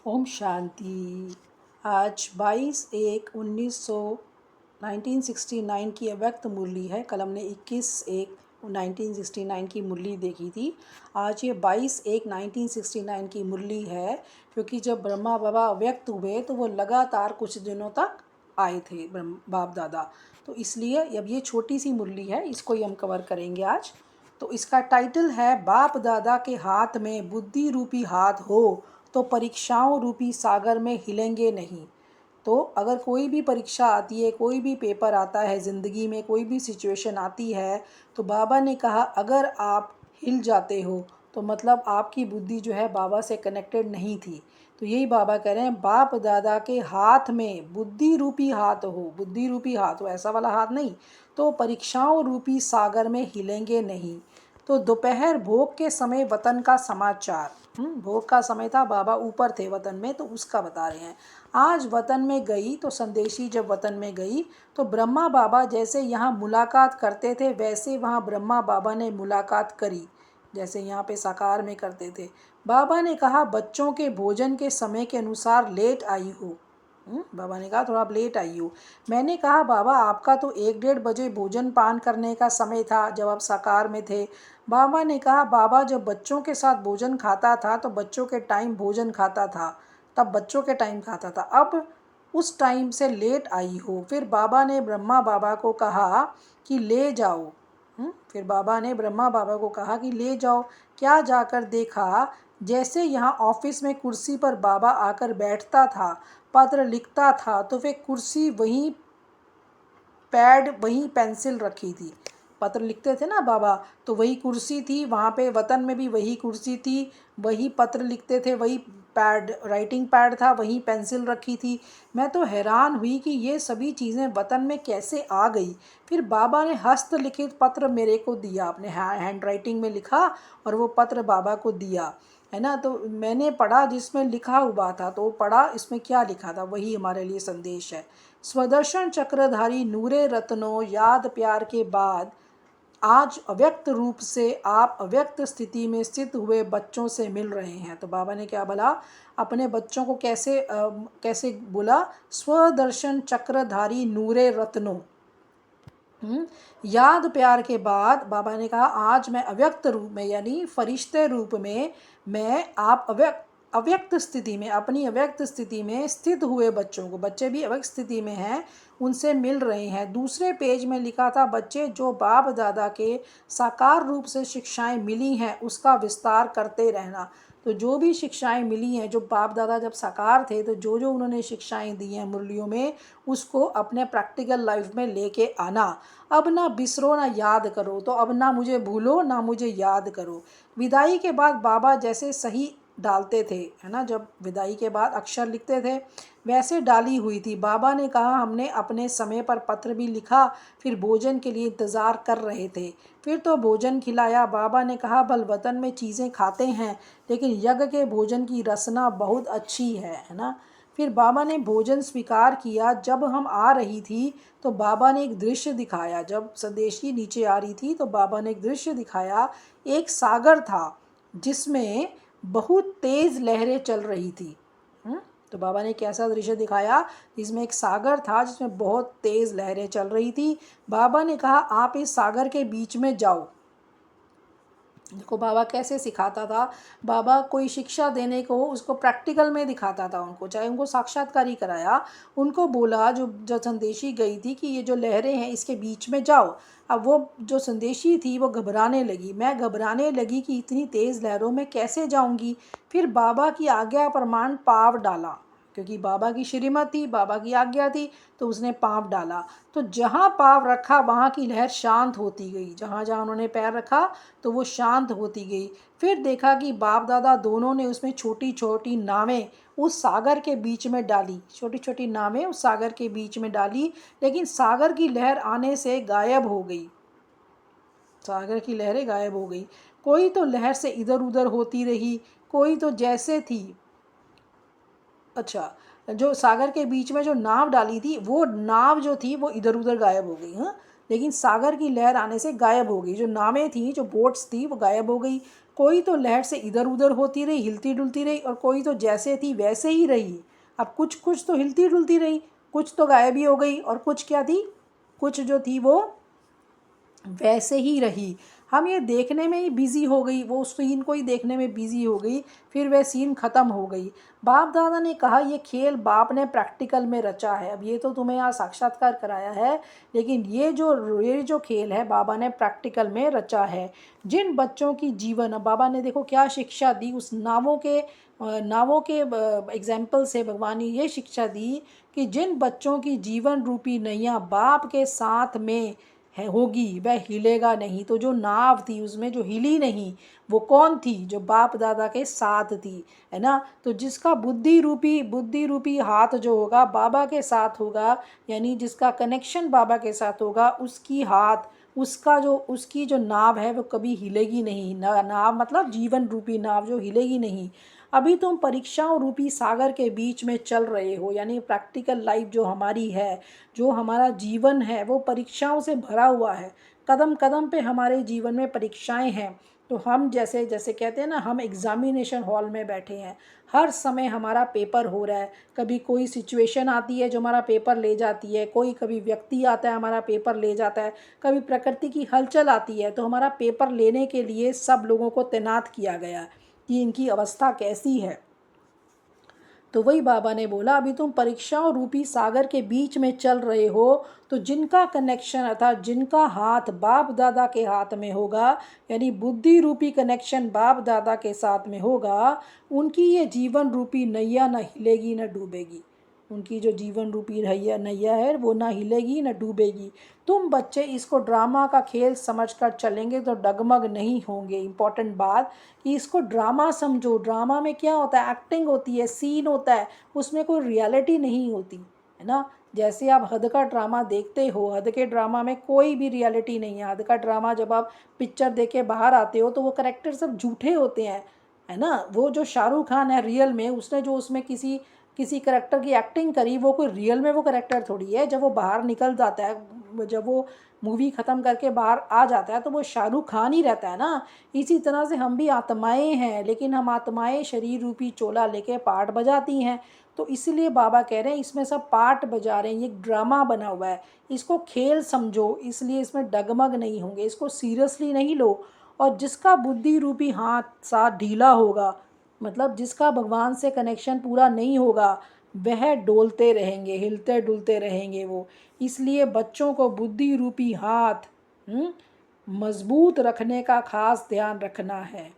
ओम शांति। आज 1969 की अव्यक्त मुरली है। कल हमने 21/1/1969 की मुरली देखी थी। आज ये 22/1/1969 की मुरली है, क्योंकि जब ब्रह्मा बाबा अव्यक्त हुए तो वो लगातार कुछ दिनों तक आए थे बाप दादा। तो इसलिए अब ये छोटी सी मुरली है, इसको ही हम कवर करेंगे आज। तो इसका टाइटल है बाप दादा के हाथ में बुद्धि रूपी हाथ हो तो परीक्षाओं रूपी सागर में हिलेंगे नहीं। तो अगर कोई भी परीक्षा आती है, कोई भी पेपर आता है ज़िंदगी में, कोई भी सिचुएशन आती है, तो बाबा ने कहा अगर आप हिल जाते हो तो मतलब आपकी बुद्धि जो है बाबा से कनेक्टेड नहीं थी। तो यही बाबा कह रहे हैं, बाप दादा के हाथ में बुद्धि रूपी हाथ हो, बुद्धि रूपी हाथ हो, ऐसा वाला हाथ नहीं, तो परीक्षाओं रूपी सागर में हिलेंगे नहीं। तो दोपहर भोग के समय वतन का समाचार, भोग का समय था, बाबा ऊपर थे वतन में, तो उसका बता रहे हैं। आज वतन में गई तो संदेशी जब वतन में गई तो ब्रह्मा बाबा जैसे यहाँ मुलाकात करते थे वैसे वहाँ ब्रह्मा बाबा ने मुलाकात करी, जैसे यहाँ पे साकार में करते थे। बाबा ने कहा बच्चों के भोजन के समय के अनुसार लेट आई हो। बाबा ने कहा थोड़ा आप लेट आई हो। मैंने कहा बाबा आपका तो 1-1:30 बजे भोजन पान करने का समय था जब आप साकार में थे। बाबा ने कहा बाबा जब बच्चों के साथ भोजन खाता था तो बच्चों के टाइम भोजन खाता था, तब बच्चों के टाइम खाता था, अब उस टाइम से लेट आई हो। फिर बाबा ने ब्रह्मा बाबा को कहा कि ले जाओ। फिर बाबा ने ब्रह्मा बाबा को कहा कि ले जाओ। क्या जाकर देखा, जैसे यहाँ ऑफिस में कुर्सी पर बाबा आकर बैठता था, पत्र लिखता था, तो वे कुर्सी वहीं, पैड वहीं, पेंसिल रखी थी। पत्र लिखते थे ना बाबा, तो वही कुर्सी थी, वहाँ पे वतन में भी वही कुर्सी थी, वही पत्र लिखते थे, वही पैड, राइटिंग पैड था, वही पेंसिल रखी थी। मैं तो हैरान हुई कि ये सभी चीज़ें वतन में कैसे आ गई। फिर बाबा ने हस्तलिखित पत्र मेरे को दिया, अपने हैंड राइटिंग में लिखा और वो पत्र बाबा को दिया, है ना। तो मैंने पढ़ा, जिसमें लिखा हुआ था तो पढ़ा, इसमें क्या लिखा था वही हमारे लिए संदेश है। स्वदर्शन चक्रधारी नूरे रत्नों, याद प्यार के बाद आज अव्यक्त रूप से आप अव्यक्त स्थिति में स्थित हुए बच्चों से मिल रहे हैं। तो बाबा ने क्या बोला, अपने बच्चों को कैसे बोला, स्वदर्शन चक्रधारी नूरे रत्नों, याद प्यार के बाद बाबा ने कहा आज मैं अव्यक्त रूप में, यानी फरिश्ते रूप में, मैं आप अव्यक्त स्थिति में, अपनी अव्यक्त स्थिति में स्थित हुए बच्चों को, बच्चे भी अव्यक्त स्थिति में हैं, उनसे मिल रहे हैं। दूसरे पेज में लिखा था बच्चे जो बाप दादा के साकार रूप से शिक्षाएं मिली हैं उसका विस्तार करते रहना। तो जो भी शिक्षाएं मिली हैं, जो बाप दादा जब साकार थे तो जो जो उन्होंने शिक्षाएं दी हैं मुरलियों में, उसको अपने प्रैक्टिकल लाइफ में लेके आना। अब ना बिसरो ना याद करो, तो अब ना मुझे भूलो ना मुझे याद करो। विदाई के बाद बाबा जैसे सही डालते थे, है ना, जब विदाई के बाद अक्षर लिखते थे वैसे डाली हुई थी। बाबा ने कहा हमने अपने समय पर पत्र भी लिखा, फिर भोजन के लिए इंतज़ार कर रहे थे, फिर तो भोजन खिलाया। बाबा ने कहा बल वतन में चीज़ें खाते हैं लेकिन यज्ञ के भोजन की रसना बहुत अच्छी है ना। फिर बाबा ने भोजन स्वीकार किया। जब हम आ रही थी तो बाबा ने एक दृश्य दिखाया, जब संदेशी नीचे आ रही थी तो बाबा ने एक दृश्य दिखाया। एक सागर था जिसमें बहुत तेज़ लहरें चल रही थी। तो बाबा ने कैसा दृश्य दिखाया, जिसमें एक सागर था जिसमें बहुत तेज़ लहरें चल रही थी। बाबा ने कहा आप इस सागर के बीच में जाओ। देखो बाबा कैसे सिखाता था, बाबा कोई शिक्षा देने को उसको प्रैक्टिकल में दिखाता था उनको, चाहे उनको साक्षात्कार ही कराया। उनको बोला, जो संदेशी गई थी, कि ये जो लहरें हैं इसके बीच में जाओ। अब वो जो संदेशी थी वो घबराने लगी, मैं घबराने लगी कि इतनी तेज़ लहरों में कैसे जाऊंगी। फिर बाबा की आज्ञा प्रमाण पाँव डाला, क्योंकि बाबा की श्रीमत थी, बाबा की आज्ञा थी, तो उसने पाँव डाला। तो जहाँ पाँव रखा वहाँ की लहर शांत होती गई, जहाँ जहाँ उन्होंने पैर रखा तो वो शांत होती गई। फिर देखा कि बाप दादा दोनों ने उसमें छोटी छोटी नावें उस सागर के बीच में डाली, छोटी छोटी नावें उस सागर के बीच में डाली, लेकिन सागर की लहर आने से गायब हो गई, सागर की लहरें गायब हो गई। कोई तो लहर से इधर उधर होती रही, कोई तो जैसे थी। अच्छा, जो सागर के बीच में जो नाव डाली थी वो नाव जो थी वो इधर उधर गायब हो गई, हाँ, लेकिन सागर की लहर आने से गायब हो गई। जो नावें थी, जो बोट्स थी, वो गायब हो गई। कोई तो लहर से इधर उधर होती रही, हिलती डुलती रही, और कोई तो जैसे थी वैसे ही रही। अब कुछ कुछ तो हिलती डुलती रही, कुछ तो गायब ही हो गई, और कुछ क्या थी, कुछ जो थी वो वैसे ही रही। हम ये देखने में ही बिज़ी हो गई, वो सीन को ही देखने में बिज़ी हो गई, फिर वह सीन ख़त्म हो गई। बाप दादा ने कहा ये खेल बाप ने प्रैक्टिकल में रचा है। अब ये तो तुम्हें यहाँ साक्षात्कार कराया है, लेकिन ये जो खेल है बाबा ने प्रैक्टिकल में रचा है। जिन बच्चों की जीवन, अब बाबा ने देखो क्या शिक्षा दी, उस नावों के एग्जाम्पल से भगवान ने ये शिक्षा दी कि जिन बच्चों की जीवन रूपी नैया बाप के साथ में है होगी वह हिलेगा नहीं। तो जो नाव थी उसमें जो हिली नहीं वो कौन थी, जो बाप दादा के साथ थी, है ना। तो जिसका बुद्धि रूपी हाथ जो होगा बाबा के साथ होगा, यानी जिसका कनेक्शन बाबा के साथ होगा, उसकी जो नाव है वो कभी हिलेगी नहीं। नाव मतलब जीवन रूपी नाव जो हिलेगी नहीं। अभी तुम परीक्षाओं रूपी सागर के बीच में चल रहे हो, यानी प्रैक्टिकल लाइफ जो हमारी है, जो हमारा जीवन है वो परीक्षाओं से भरा हुआ है। कदम कदम पे हमारे जीवन में परीक्षाएं हैं। तो हम जैसे जैसे कहते हैं ना, हम एग्ज़ामिनेशन हॉल में बैठे हैं, हर समय हमारा पेपर हो रहा है। कभी कोई सिचुएशन आती है जो हमारा पेपर ले जाती है, कभी व्यक्ति आता है हमारा पेपर ले जाता है, कभी प्रकृति की हलचल आती है, तो हमारा पेपर लेने के लिए सब लोगों को तैनात किया गया है कि इनकी अवस्था कैसी है। तो वही बाबा ने बोला अभी तुम परीक्षाओं रूपी सागर के बीच में चल रहे हो, तो जिनका कनेक्शन अर्थात जिनका हाथ बाप दादा के हाथ में होगा, यानी बुद्धि रूपी कनेक्शन बाप दादा के साथ में होगा, उनकी ये जीवन रूपी नैया न हिलेगी न डूबेगी। उनकी जो जीवन रूपी नैया नैया है वो ना हिलेगी न डूबेगी। तुम बच्चे इसको ड्रामा का खेल समझकर चलेंगे तो डगमग नहीं होंगे। इम्पॉर्टेंट बात कि इसको ड्रामा समझो। ड्रामा में क्या होता है, एक्टिंग होती है, सीन होता है, उसमें कोई रियलिटी नहीं होती, है ना। जैसे आप हद का ड्रामा देखते हो, हद के ड्रामा में कोई भी रियलिटी नहीं है। हद का ड्रामा जब आप पिक्चर देख के बाहर आते हो तो वो करेक्टर सब झूठे होते हैं, है ना। वो जो शाहरुख खान है रियल में, उसने जो उसमें किसी किसी करेक्टर की एक्टिंग करी, वो कोई रियल में वो करेक्टर थोड़ी है। जब वो बाहर निकल जाता है, जब वो मूवी ख़त्म करके बाहर आ जाता है तो वो शाहरुख खान ही रहता है ना। इसी तरह से हम भी आत्माएं हैं, लेकिन हम आत्माएं शरीर रूपी चोला लेके पार्ट बजाती हैं। तो इसलिए बाबा कह रहे हैं इसमें सब पार्ट बजा रहे हैं, ये ड्रामा बना हुआ है, इसको खेल समझो, इसलिए इसमें डगमग नहीं होंगे, इसको सीरियसली नहीं लो। और जिसका बुद्धि रूपी हाथ साथ ढीला होगा, मतलब जिसका भगवान से कनेक्शन पूरा नहीं होगा, वह डोलते रहेंगे, हिलते डुलते रहेंगे वो। इसलिए बच्चों को बुद्धि रूपी हाथ मजबूत रखने का खास ध्यान रखना है,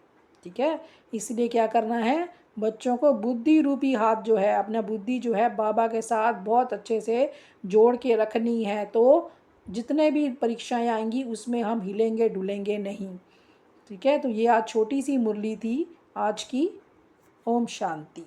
ठीक है। इसलिए क्या करना है, बच्चों को बुद्धि रूपी हाथ जो है, अपना बुद्धि जो है बाबा के साथ बहुत अच्छे से जोड़ के रखनी है। तो जितने भी परीक्षाएं आएंगी उसमें हम हिलेंगे डुलेंगे नहीं, ठीक है। तो ये आज छोटी सी मुरली थी आज की। ओम शांति।